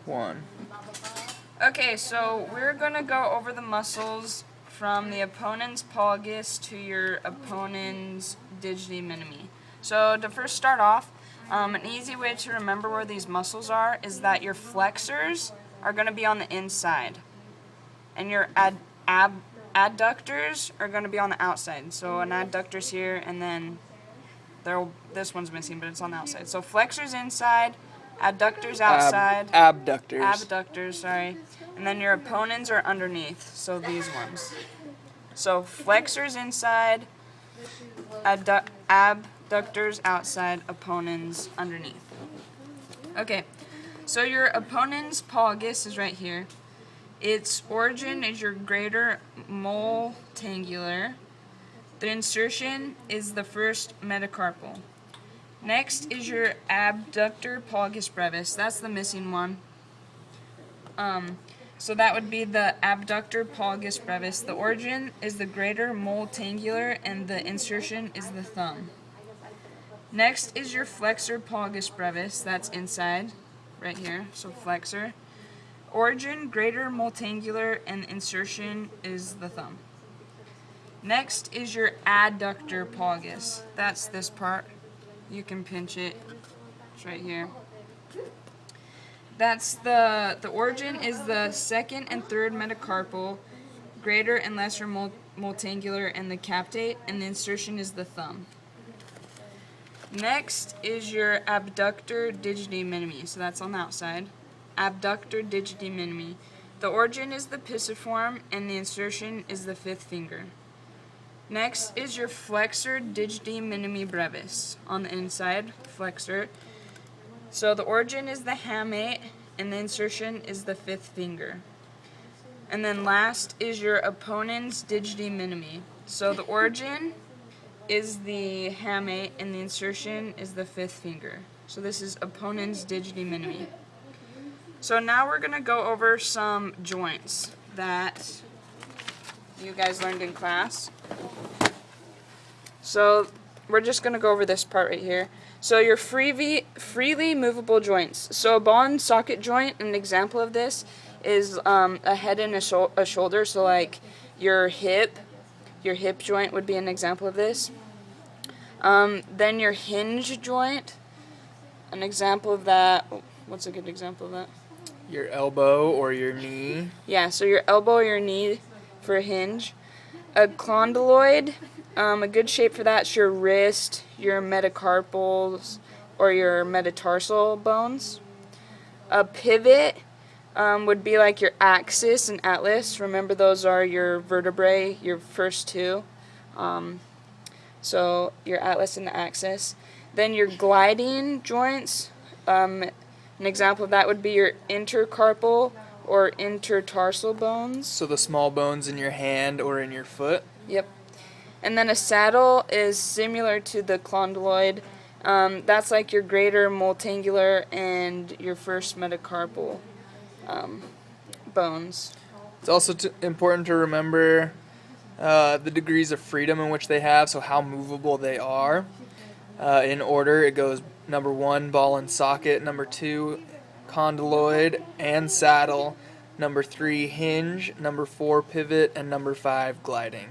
1. Okay, so we're going to go over the muscles from the opponens policus to your opponens digiti minimi. So to first start off, an easy way to remember where these muscles are is that your flexors are going to be on the inside, and your adductors are going to be on the outside. So an adductor's here, and then this one's missing, but it's on the outside. So flexors inside, adductors outside. Abductors. Abductors, sorry. And then your opponents are underneath, so these ones. So flexors inside, abductors outside, opponents underneath. Okay, so your opponens policus is right here. Its origin is your greater multangular. The insertion is the first metacarpal. Next is your abductor policus brevis. That's the missing one. So that would be the abductor policus brevis. The origin is the greater multangular, and the insertion is the thumb. Next is your flexor policus brevis. That's inside, right here. So flexor. Origin, greater multangular, and insertion is the thumb. Next is your adductor policus. That's this part. You can pinch it. It's right here. That's the origin is the second and third metacarpal, greater and lesser multangular, and the captate, and the insertion is the thumb. Next is your abductor digiti minimi. So that's on the outside. Abductor digiti minimi. The origin is the pisiform, and the insertion is the fifth finger. Next is your flexor digiti minimi brevis on the inside, flexor. So the origin is the hamate, and the insertion is the fifth finger. And then last is your opponens digiti minimi. So the origin is the hamate, and the insertion is the fifth finger. So this is opponens digiti minimi. So now we're going to go over some joints that you guys learned in class. So we're just going to go over this part right here. So your freely movable joints. So a ball and socket joint, an example of this is a head and a shoulder. So like your hip joint would be an example of this. Then your hinge joint, an example of that. What's a good example of that? Your elbow or your knee. Yeah, so your elbow or your knee for a hinge. A condyloid, a good shape for that is your wrist, your metacarpals, or your metatarsal bones. A pivot would be like your axis and atlas. Remember, those are your vertebrae, your first two. So your atlas and the axis. Then your gliding joints, an example of that would be your intercarpal or intertarsal bones. So the small bones in your hand or in your foot. Yep. And then a saddle is similar to the condyloid. That's like your greater multangular and your first metacarpal bones. It's also important to remember the degrees of freedom in which they have, so how movable they are. In order, it goes number 1, ball and socket, number 2, condyloid and saddle, number 3, hinge, number 4, pivot, and number 5, gliding.